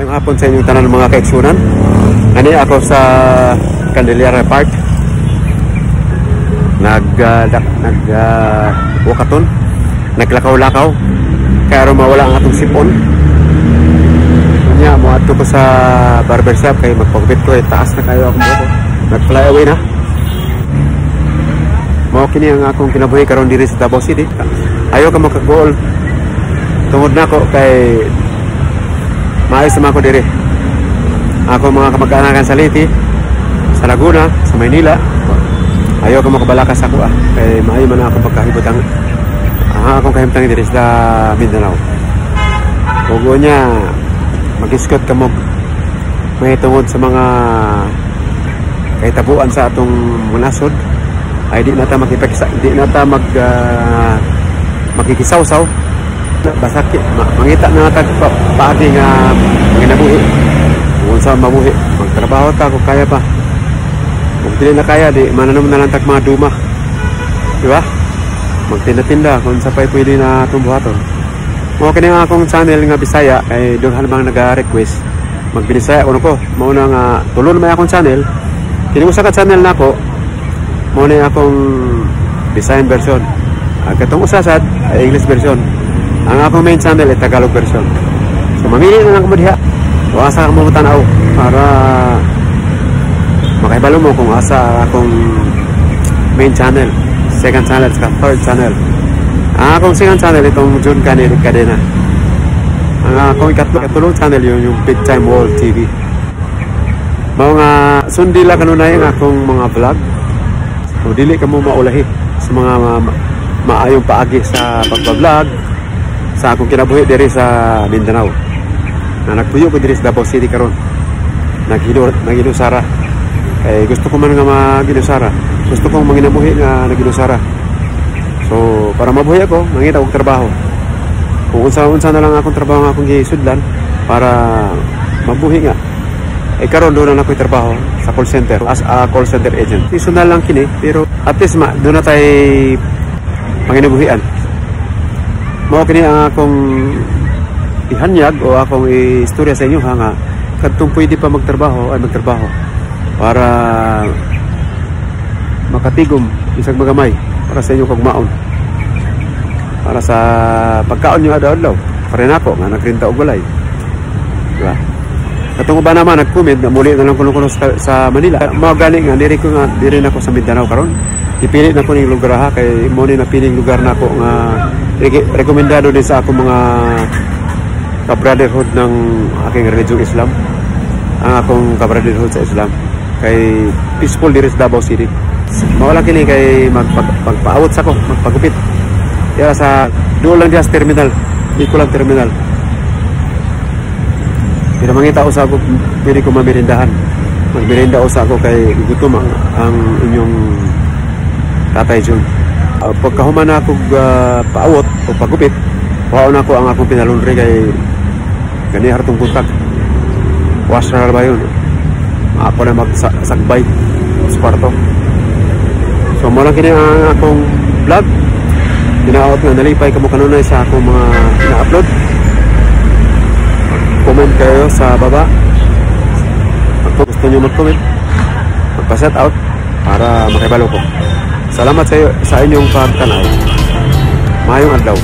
Ngayong hapon sa inyong tanan mga kaigsunan. Ani ako sa Candelaria Park. Wakaton. Naglakaw-lakaw. Kaya mawala ang atong sipon. Kanya mo ato ko sa barbershop kay magpagupit ko taas na kayo ako mo. Nag-fly away na. Mao kini ang akong kinabuhi karon diri sa Davao City. Ayo ka makagol. Tungod na ko kay maayos naman ako diri. Ako mga kamag-anakan sa Liti, sa Laguna, sa Maynila. Ayaw ko makabalakas ako kay maayo man ako pagkahibutang akong kahimtang diri sa Mindanao. Ugo niya mag-iskot ka mo may tungod sa mga kahitabuan sa atong munasod ay di nata makipagsa, di nata makikisaw-saw. Basaki mangita na tag paagi nga ginabuhi kung saan mabuhi magtrabaho ta kung kaya pa kung dili na kaya di mananom na lang tag mga duma, di ba? Magtinda-tinda kung sa pay pwede na tumbuhaton. Mo kini nga akong channel nga Bisaya kay dughan bang naga-request magbinisaya kuno ko mao na nga tulon may akong channel. Kini usa ka channel nako mo ni akong Bisayan version, katong usa sad ay English version. Ang akong main channel ay Tagalog version. So mamili na lang ko diha. O asa ka mo tanaw para makahibalo mo kung asa akong main channel, second channel, third channel. Ang akong second channel itong June Cadena. Ang akong ikatulong channel yun yung Big Time World TV. Mga sundila kanunay ang akong mga vlog. So dili ka mo maulahi sa mga maayong paagi sa pagbablog sa akong kinabuhi diri sa Mindanao. Na nagpuyo ko diri sa Davao City karon. Naghinusara. Kay gusto ko man nga maghinusara. Gusto kong manginabuhi nga naghinusara. So para mabuhi ako, mangita og trabaho. Kung unsa na lang akong trabaho nga akong gisudlan para mabuhi nga. Ay karon doon na ako'y trabaho sa call center as a call center agent. Seasonal lang kini pero at least doon na tay manginabuhian. Mao kini ang akong ihanyag o akong istorya sa inyo nga kadtong pwede pa magtrabaho ay magtrabaho para makatigom isang magamay para sa inyo kagmaon, para sa pagkaon nyo adlaw-adlaw. Para nako nga nagrinta og walay, diba? Katong ba naman nag-comment na muli na lang kuno sa Manila. Mao gani nga diri ko nga diri nako sa Mindanao karon. Ipili na ko ning lugar ha kay mo ni napiling lugar nako nga rekomendado din sa akong mga ka-brotherhood ng aking religion Islam. Ang akong ka-brotherhood sa Islam kay peaceful diri sa Davao City. Mawala kini kay magpaawot sa ko, magpagupit. Kaya sa duol lang diya sa terminal, di ko lang terminal. Pero mangita usa ko pwede ko mamirindahan. Magmirinda usa ko kay gutom ang inyong Tatay June. Pagkahuman na ako paawot o pagupit, paawot na ako ang akong pinalundri kay gani hartong kontak. Washer ba yun? Ako na magsagbay sa kwarto. So mo lang kini ang akong vlog. Pinaawat nga nalipay kamo kanunay sa akong mga ina-upload. Comment kayo sa baba. Kung gusto nyo mag-comment, magpa-shout out para makibalo ko. Salamat sa inyong pagtanaw. Mayong adlaw.